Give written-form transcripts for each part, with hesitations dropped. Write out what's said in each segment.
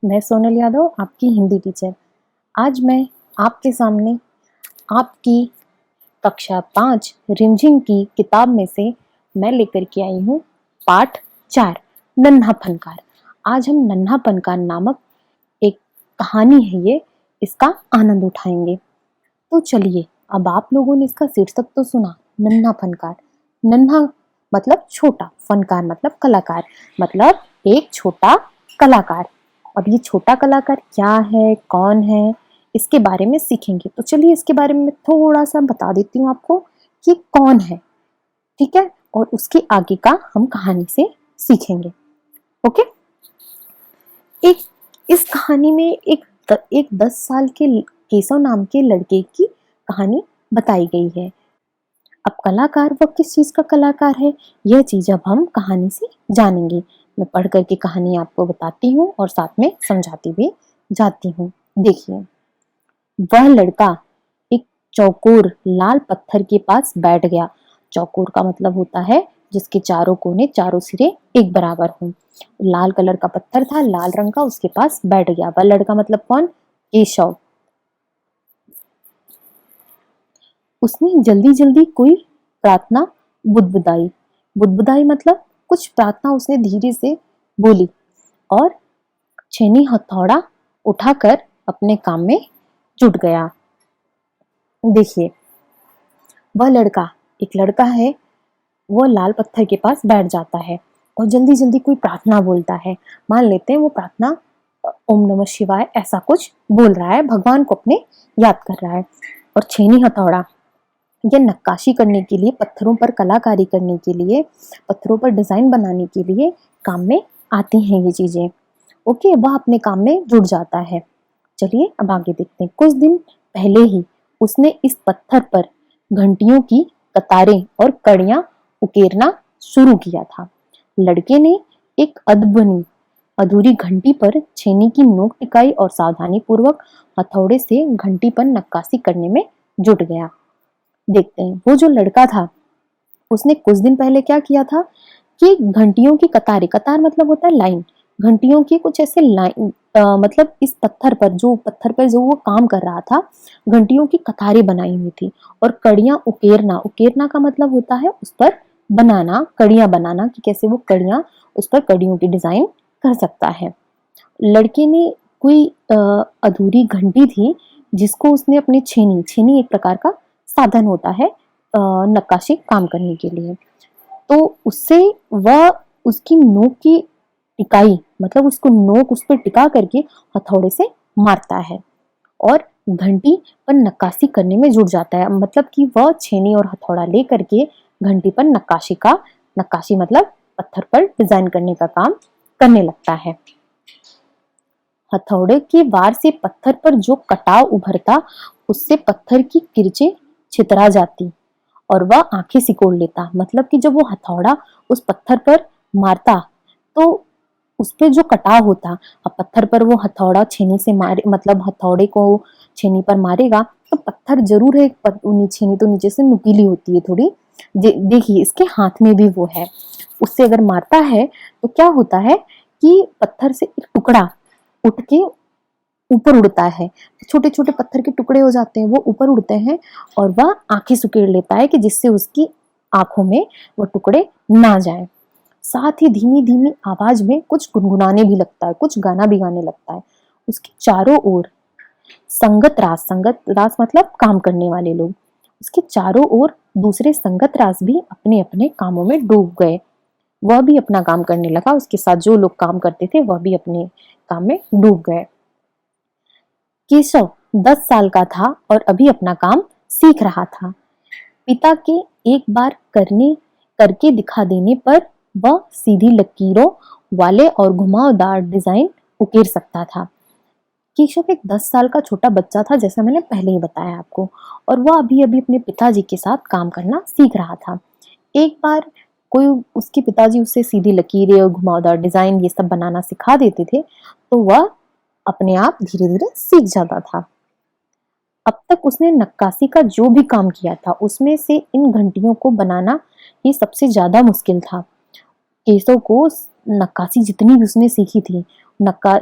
मैं सोनल यादव, आपकी हिंदी टीचर। आज मैं आपके सामने आपकी कक्षा 5 रिमझिम की किताब में से मैं लेकर के आई हूँ पाठ 4 नन्हा फनकार। आज हम नन्हा फनकार नामक एक कहानी है इसका आनंद उठाएंगे। तो चलिए, अब आप लोगों ने इसका शीर्षक तो सुना, नन्हा फनकार। नन्हा मतलब छोटा, फनकार मतलब कलाकार, मतलब एक छोटा कलाकार। अब ये छोटा कलाकार क्या है, कौन है, इसके बारे में सीखेंगे। तो चलिए इसके बारे में थोड़ा सा बता देती हूँ आपको कि कौन है, ठीक है, और उसके आगे का हम कहानी से सीखेंगे। ओके। एक इस कहानी में एक 10 साल के केशव नाम के लड़के की कहानी बताई गई है। अब कलाकार वो किस चीज का कलाकार है, यह चीज अब हम कहानी से जानेंगे। मैं पढ़ करके कहानी आपको बताती हूँ और साथ में समझाती भी जाती हूँ। देखिए, वह लड़का एक चौकोर लाल पत्थर के पास बैठ गया। चौकोर का मतलब होता है जिसके चारों कोने, चारों सिरे एक बराबर हों। लाल कलर का पत्थर था, लाल रंग का, उसके पास बैठ गया। वह लड़का मतलब कौन? केशव। उसने जल्दी जल्दी कोई प्रार्थना बुदबुदाई। बुदबुदाई मतलब कुछ प्रार्थना उसने धीरे से बोली और छेनी हथौड़ा उठाकर अपने काम में जुट गया। देखिए, वह लड़का, एक लड़का है, वो लाल पत्थर के पास बैठ जाता है और जल्दी जल्दी कोई प्रार्थना बोलता है। मान लेते हैं वो प्रार्थना ओम नमः शिवाय ऐसा कुछ बोल रहा है, भगवान को अपने याद कर रहा है। और छेनी हथौड़ा, ये नक्काशी करने के लिए, पत्थरों पर कलाकारी करने के लिए, पत्थरों पर डिजाइन बनाने के लिए काम में आती हैं ये चीजें। ओके, वह अपने काम में जुट जाता है। चलिए अब आगे देखते हैं। कुछ दिन पहले ही उसने इस पत्थर पर घंटियों की कतारें और कड़ियां उकेरना शुरू किया था। लड़के ने एक अधबनी अधूरी घंटी पर छेनी की नोक टिकाई और सावधानी पूर्वक हथौड़े से घंटी पर नक्काशी करने में जुट गया। देखते हैं, वो जो लड़का था उसने कुछ दिन पहले क्या किया था कि घंटियों की कतारें, कतार मतलब होता है लाइन, घंटियों की कुछ ऐसे लाइन, मतलब इस पत्थर पर जो वो काम कर रहा था, घंटियों की कतारें बनाई हुई थी। और कड़ियां उकेरना, उकेरना का मतलब होता है उस पर बनाना, कड़ियां बनाना, कि कैसे वो कड़ियां, उस पर कड़ियों की डिजाइन कर सकता है। लड़के ने कोई अधूरी घंटी थी जिसको उसने अपनी छेनी, छेनी एक प्रकार का साधन होता है नक्काशी काम करने के लिए, तो उससे वह उसकी नोक की टिकाई, मतलब उसको नोक उस पर टिका करके हथौड़े से मारता है और घंटी पर नक्काशी करने में जुट जाता है। मतलब कि वह छेनी और हथौड़ा ले करके घंटी पर नक्काशी मतलब पत्थर पर डिजाइन करने का काम करने लगता है। हथौड़े के वार से पत्थर पर जो कटाव उभरता, उससे पत्थर की किरचें छितरा जाती और वह आंखें सिकोड़ लेता। मतलब कि जब वो हथौड़ा उस पत्थर पर मारता तो उस पे जो कटाव होता, अब पत्थर पर वो हथौड़ा छेनी से मारे, मतलब हथौड़े को छेनी पर मारेगा तो पत्थर जरूर है, छेनी तो नीचे से नुकीली होती है थोड़ी। देखिए इसके हाथ में भी वो है, उससे अगर मारता है तो क्या होता है कि पत्थर से एक टुकड़ा उठ के ऊपर उड़ता है, छोटे छोटे पत्थर के टुकड़े हो जाते हैं, वो ऊपर उड़ते हैं और वह आंखें सुकेड़ लेता है कि जिससे उसकी आंखों में वो टुकड़े ना जाएं। साथ ही धीमी धीमी आवाज में कुछ गुनगुनाने भी लगता है, कुछ गाना भी गाने लगता है। उसके चारों ओर संगत रास मतलब काम करने वाले लोग, उसके चारों ओर दूसरे संगत रास भी अपने अपने कामों में डूब गए। वह भी अपना काम करने लगा, उसके साथ जो लोग काम करते थे वह भी अपने काम में डूब गए। केशव 10 साल का था और अभी अपना काम सीख रहा था। पिता के एक बार करके दिखा देने पर वह सीधी लकीरों वाले और घुमावदार डिजाइन उकेर सकता था। केशव एक 10 साल का छोटा बच्चा था, जैसा मैंने पहले ही बताया आपको, और वह अभी अभी अपने पिताजी के साथ काम करना सीख रहा था। एक बार कोई उसके पिताजी उसे सीधी लकीरें और घुमावदार डिजाइन ये सब बनाना सिखा देते थे तो वह अपने आप धीरे धीरे सीख जाता था। अब तक उसने नक्काशी का जो भी काम किया था उसमें से इन घंटियों को बनाना ही सबसे ज्यादा मुश्किल था। केशव को नक्काशी जितनी भी उसने सीखी थी, नक्का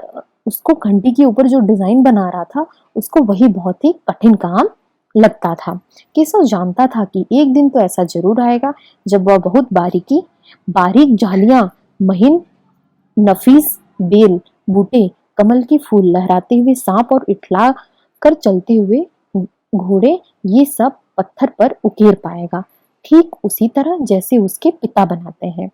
उसको घंटी के ऊपर जो डिजाइन बना रहा था उसको वही बहुत ही कठिन काम लगता था। केशव जानता था कि एक दिन तो ऐसा जरूर आएगा जब वह बहुत बारीक जालियां, महीन नफीस बेल बूटे, कमल के फूल, लहराते हुए सांप और इठला कर चलते हुए घोड़े, ये सब पत्थर पर उकेर पाएगा, ठीक उसी तरह जैसे उसके पिता बनाते हैं।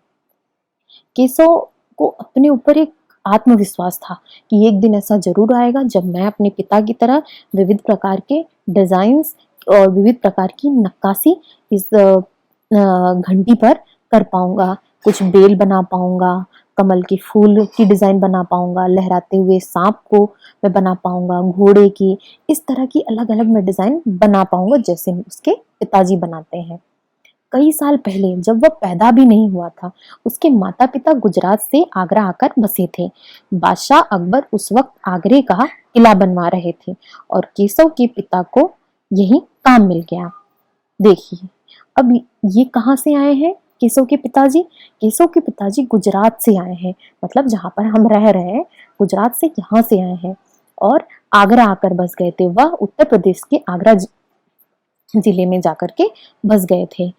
केशव को अपने ऊपर एक आत्मविश्वास था कि एक दिन ऐसा जरूर आएगा जब मैं अपने पिता की तरह विविध प्रकार के डिजाइन्स और विविध प्रकार की नक्काशी इस घंटी पर कर पाऊंगा। कुछ बेल बना पाऊंगा, कमल के फूल की डिजाइन बना पाऊंगा, लहराते हुए सांप को मैं बना पाऊंगा, घोड़े की, इस तरह की अलग अलग मैं डिजाइन बना पाऊंगा जैसे उसके पिताजी बनाते हैं। कई साल पहले जब वह पैदा भी नहीं हुआ था, उसके माता पिता गुजरात से आगरा आकर बसे थे। बादशाह अकबर उस वक्त आगरे का किला बनवा रहे थे और केशव के पिता को यही काम मिल गया। देखिए अब ये कहाँ से आए हैं केशव के पिताजी? केशव के पिताजी गुजरात से आए हैं, मतलब जहाँ पर हम रह रहे हैं गुजरात से यहाँ से आए हैं और आगरा आकर बस गए थे। वह उत्तर प्रदेश के आगरा जिले में जाकर के बस गए थे।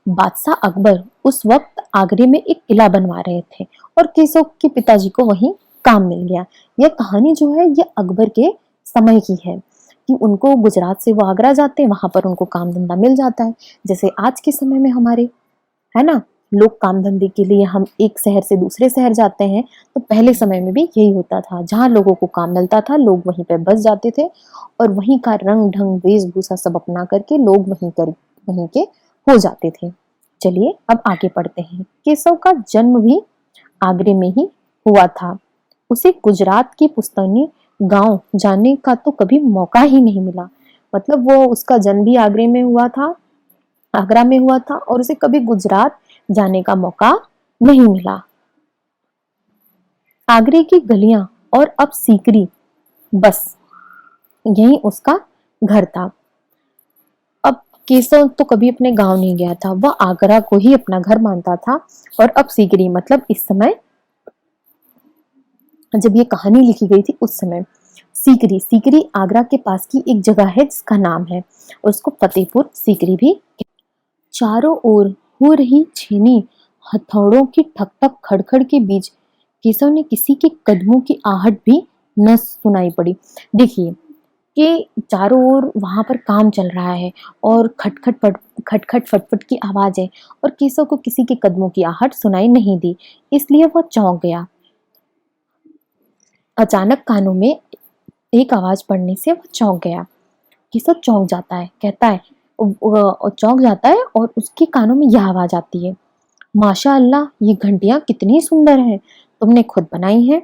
बादशाह अकबर उस वक्त आगरे में एक किला बनवा रहे थे और केशव के पिताजी को वहीं काम मिल गया। यह कहानी जो है ये अकबर के समय की है कि उनको गुजरात से वो आगरा जाते हैं, वहां पर उनको काम धंधा मिल जाता है। जैसे आज के समय में हमारे, है ना, लोग काम धंधे के लिए हम एक शहर से दूसरे शहर जाते हैं, तो पहले समय में भी यही होता था। जहाँ लोगों को काम मिलता था लोग वहीं पर बस जाते थे और वहीं का रंग ढंग वेशभूषा सब अपना करके लोग वहीं के हो जाते थे। चलिए अब आगे पढ़ते हैं। केशव का जन्म भी आगरे में ही हुआ था। उसे गुजरात की पुश्तैनी गांव जाने का तो कभी मौका ही नहीं मिला। मतलब वो उसका जन्म भी आगरे में हुआ था, आगरा में हुआ था और उसे कभी गुजरात जाने का मौका नहीं मिला। आगरे की गलियां और अब सीकरी, बस यही उसका घर था। अब केशव तो कभी अपने गांव नहीं गया था, वह आगरा को ही अपना घर मानता था। और अब सीकरी मतलब इस समय जब ये कहानी लिखी गई थी उस समय सीकरी, सीकरी आगरा के पास की एक जगह है जिसका नाम है, उसको फतेहपुर सीकरी भी। चारों ओर हो रही छीनी हथौड़ों की ठक ठक खड़खड़ के बीच केशव ने किसी के कदमों की आहट भी न सुनाई पड़ी। देखिए कि चारों ओर वहां पर काम चल रहा है और खटखट फटफट की आवाज है और केशव को किसी के कदमों की आहट सुनाई नहीं दी, इसलिए वह चौंक गया। अचानक कानों में एक आवाज पड़ने से वह चौंक गया। केशव चौंक जाता है, कहता है चौंक जाता है और उसके कानों में यह आवाज आती है, माशा अल्लाह ये घंटियां कितनी सुंदर हैं, तुमने खुद बनाई हैं।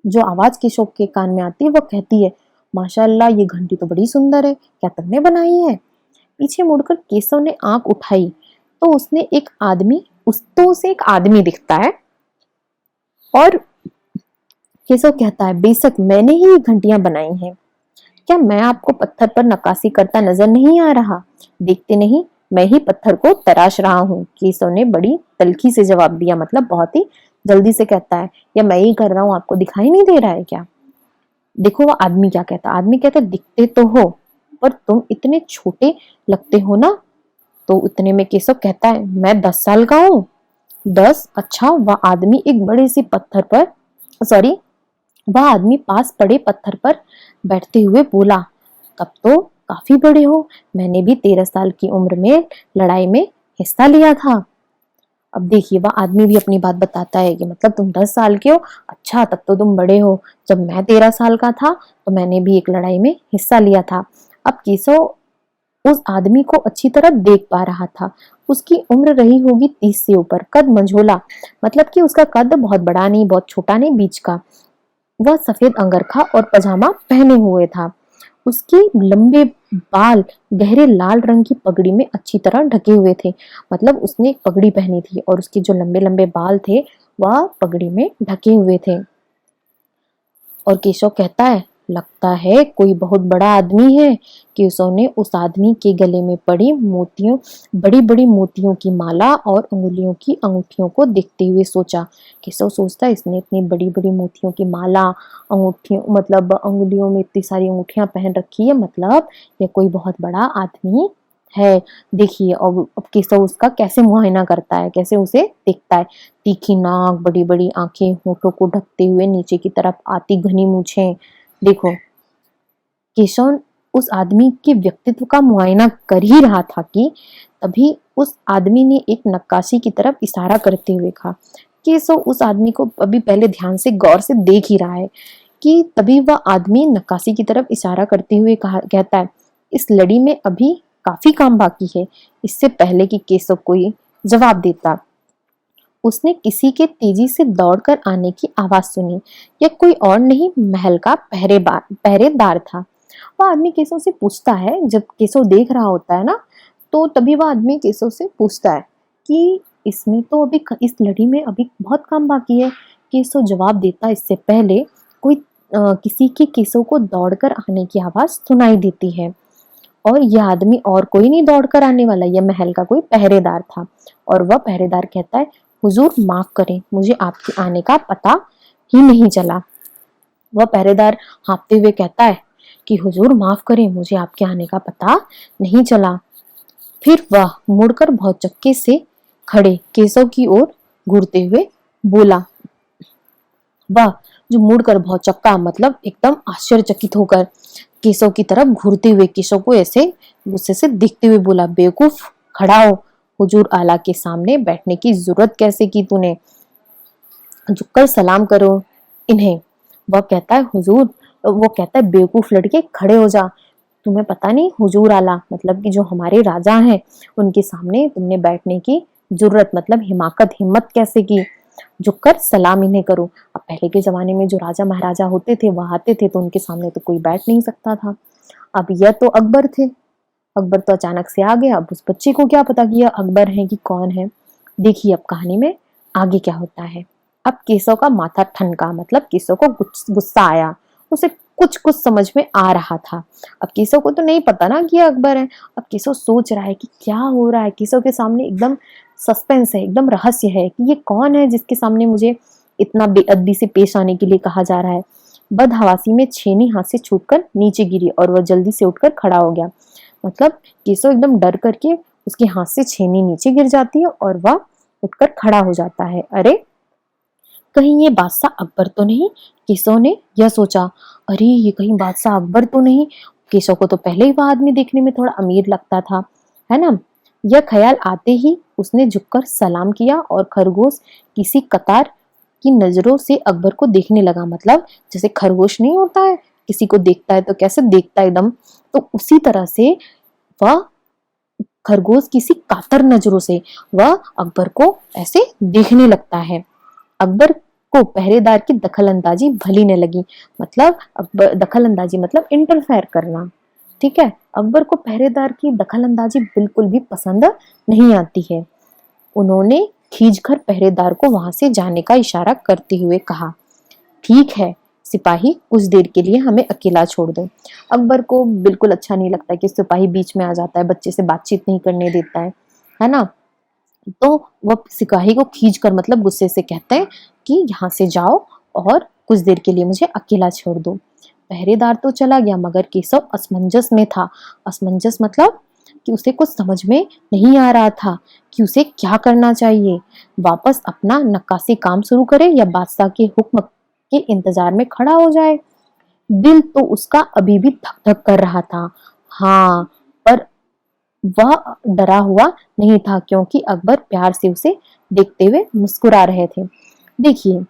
जो आवाज केशव के कान में आती है वो कहती है, माशाअल्लाह ये घंटी तो बड़ी सुंदर है, क्या तुमने बनाई है? पीछे मुड़कर केशव ने आंख उठाई तो उसे एक आदमी दिखता है और केशव कहता है, बेशक मैंने ही ये घंटियां बनाई हैं। क्या मैं आपको पत्थर पर नक्काशी करता नजर नहीं आ रहा? देखते नहीं मैं ही पत्थर को तराश रहा हूँ। केशव ने बड़ी तल्खी से जवाब दिया, मतलब बहुत ही जल्दी से कहता है, या मैं ही कर रहा हूँ, आपको दिखाई नहीं दे रहा है क्या? देखो वो आदमी क्या कहता, आदमी कहता दिखते तो हो पर तुम इतने छोटे लगते हो ना। तो इतने में केशव कहता है, मैं 10 साल का हूँ। 10? अच्छा। वह आदमी पास पड़े पत्थर पर बैठते हुए बोला, तब तो काफी बड़े हो, मैंने भी 13 साल की उम्र में लड़ाई में हिस्सा लिया था। अब देखिए वह आदमी भी अपनी बात बताता है कि मतलब तुम 10 साल के हो, अच्छा तब तो तुम बड़े हो, जब मैं 13 साल का था तो मैंने भी एक लड़ाई में हिस्सा लिया था। अब केशव उस आदमी को अच्छी तरह देख पा रहा था। उसकी उम्र रही होगी 30 से ऊपर, कद मंझोला, मतलब कि उसका कद बहुत बड़ा नहीं बहुत छोटा नहीं, बीच का। वह सफेद अंगरखा और पजामा पहने हुए था। उसके लंबे बाल गहरे लाल रंग की पगड़ी में अच्छी तरह ढके हुए थे, मतलब उसने एक पगड़ी पहनी थी और उसके जो लंबे लंबे बाल थे वह पगड़ी में ढके हुए थे। और केशव कहता है, लगता है कोई बहुत बड़ा आदमी है। केशव ने उस आदमी के गले में पड़ी मोतियों बड़ी बड़ी मोतियों की माला और उंगलियों की अंगूठियों को देखते हुए सोचा। केशव सोचता है इसने इतनी बड़ी बड़ी मोतियों की माला, अंगूठियों मतलब अंगुलियों में इतनी सारी अंगूठियां पहन रखी है, मतलब ये कोई बहुत बड़ा आदमी है। देखिए अब केशव उसका कैसे मुआयना करता है, कैसे उसे देखता है। तीखी नाक, बड़ी बड़ी आंखें, होठों को ढकते हुए नीचे की तरफ आती घनी मूछें। देखो केशव उस आदमी के व्यक्तित्व का मुआयना कर ही रहा था कि तभी उस आदमी ने एक नक्काशी की तरफ इशारा करते हुए कहा। केशव उस आदमी को अभी पहले ध्यान से गौर से देख ही रहा है कि तभी वह आदमी नक्काशी की तरफ इशारा करते हुए कहता है, इस लड़ी में अभी काफी काम बाकी है। इससे पहले कि केशव कोई जवाब देता, उसने किसी के तेजी से दौड़कर आने की आवाज सुनी। यह कोई और नहीं, महल का पहरेदार था। वह आदमी केशव से पूछता है, जब केशव देख रहा होता है ना, तो तभी वह आदमी केशव से पूछता है कि इसमें तो अभी इस लड़ी में अभी बहुत काम बाकी है। केशव जवाब देता इससे पहले कोई किसी के केशव को दौड़कर आने की आवाज सुनाई देती है। और यह आदमी और कोई नहीं दौड़कर आने वाला, यह महल का कोई पहरेदार था। और वह पहरेदार कहता है, हुजूर माफ करें, मुझे आपके आने का पता ही नहीं चला। वह पहरेदार हाँफते हुए कहता है कि हुजूर माफ करें, मुझे आपके आने का पता नहीं चला। फिर वह मुड़कर भौचक्के से खड़े केशव की ओर घूरते हुए बोला। वह जो मुड़कर भौचक्का मतलब एकदम आश्चर्यचकित होकर केशव की तरफ घूरते हुए केशव को ऐसे गुस्से से देखते हुए बोला, बेवकूफ, खड़ा हो, हुजूर आला के सामने बैठने की जरूरत कैसे की तूने, झुककर सलाम करो इन्हें। वह कहता है, हुजूर, वो कहता है, बेवकूफ लड़के, खड़े हो जा, तुम्हें पता नहीं हुजूर आला मतलब कि जो हमारे राजा हैं उनके सामने तुमने बैठने की जरूरत मतलब हिम्मत कैसे की, झुककर सलाम इन्हें करो। अब पहले के जमाने में जो राजा महाराजा होते थे वह आते थे तो उनके सामने तो कोई बैठ नहीं सकता था। अब यह तो अकबर थे, अकबर तो अचानक से आ गया। अब उस बच्चे को क्या पता कि यह अकबर है कि कौन है। देखिए अब कहानी में आगे क्या होता है। अब केशव का माथा ठनका मतलब केशव को गुस्सा आया, उसे कुछ कुछ समझ में आ रहा था। अब केशव को तो नहीं पता ना कि यह अकबर है। अब केशव सोच रहा है कि क्या हो रहा है। केशव के सामने एकदम सस्पेंस है, एकदम रहस्य है कि ये कौन है जिसके सामने मुझे इतना बेअदबी से पेश आने के लिए कहा जा रहा है। बदहवासी में छेनी हाथ से छूटकर नीचे गिरी और वह जल्दी से उठकर खड़ा हो गया। मतलब केशव एकदम डर करके उसके हाथ से छेनी नीचे गिर जाती है और वह उठकर खड़ा हो जाता है। अरे कहीं ये बादशाह अकबर तो नहीं, केशव ने यह सोचा। अरे ये कहीं बादशाह अकबर तो नहीं। केशव को तो पहले ही वह आदमी देखने में थोड़ा अमीर लगता था, है ना। यह ख्याल आते ही उसने झुककर सलाम किया और खरगोश किसी कतार की नजरों से अकबर को देखने लगा। मतलब जैसे खरगोश नहीं होता है, किसी को देखता है तो कैसे देखता है एकदम, तो उसी तरह से वह खरगोश किसी कातर नजरों से वह अकबर को ऐसे देखने लगता है। अकबर को पहरेदार की दखलंदाजी भली न लगी। मतलब अकबर दखलंदाजी मतलब इंटरफेयर करना, ठीक है। अकबर को पहरेदार की दखलंदाजी बिल्कुल भी पसंद नहीं आती है। उन्होंने खींचकर पहरेदार को वहां से जाने का इशारा करते हुए कहा, ठीक है सिपाही, कुछ देर के लिए हमें अकेला छोड़ दो। अकबर को बिल्कुल अच्छा नहीं लगता कि सिपाही बीच में आ जाता है, बच्चे से बातचीत नहीं करने देता है ना। तो वह सिपाही को खींचकर मतलब गुस्से से कहते हैं कि यहाँ से जाओ और कुछ देर के लिए मुझे अकेला छोड़ दो। पहरेदार तो चला गया मगर केशव असमंजस में था। असमंजस मतलब कि उसे कुछ समझ में नहीं आ रहा था कि उसे क्या करना चाहिए, वापस अपना नक्काशी काम शुरू करे या बादशाह के हुक्म के इंतजार में खड़ा हो जाए। दिल तो उसका अभी भी धक धक कर रहा था, हाँ, पर वह डरा हुआ नहीं था क्योंकि अकबर प्यार से उसे देखते हुए मुस्कुरा रहे थे। देखिए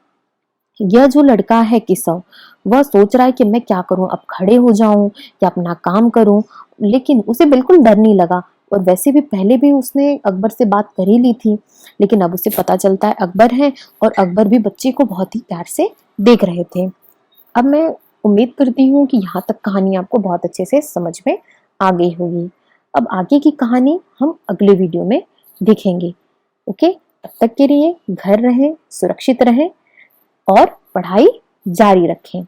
यह जो लड़का है केशव, वह सोच रहा है कि मैं क्या करूं, अब खड़े हो जाऊं या अपना काम करूं, लेकिन उसे बिल्कुल डर नहीं लगा। और वैसे भी पहले भी उसने अकबर से बात कर ही ली थी, लेकिन अब उसे पता चलता है अकबर है और अकबर भी बच्चे को बहुत ही प्यार से देख रहे थे। अब मैं उम्मीद करती हूँ कि यहाँ तक कहानी आपको बहुत अच्छे से समझ में आ गई होगी। अब आगे की कहानी हम अगले वीडियो में देखेंगे। ओके, तब तक के लिए घर रहें, सुरक्षित रहें और पढ़ाई जारी रखें।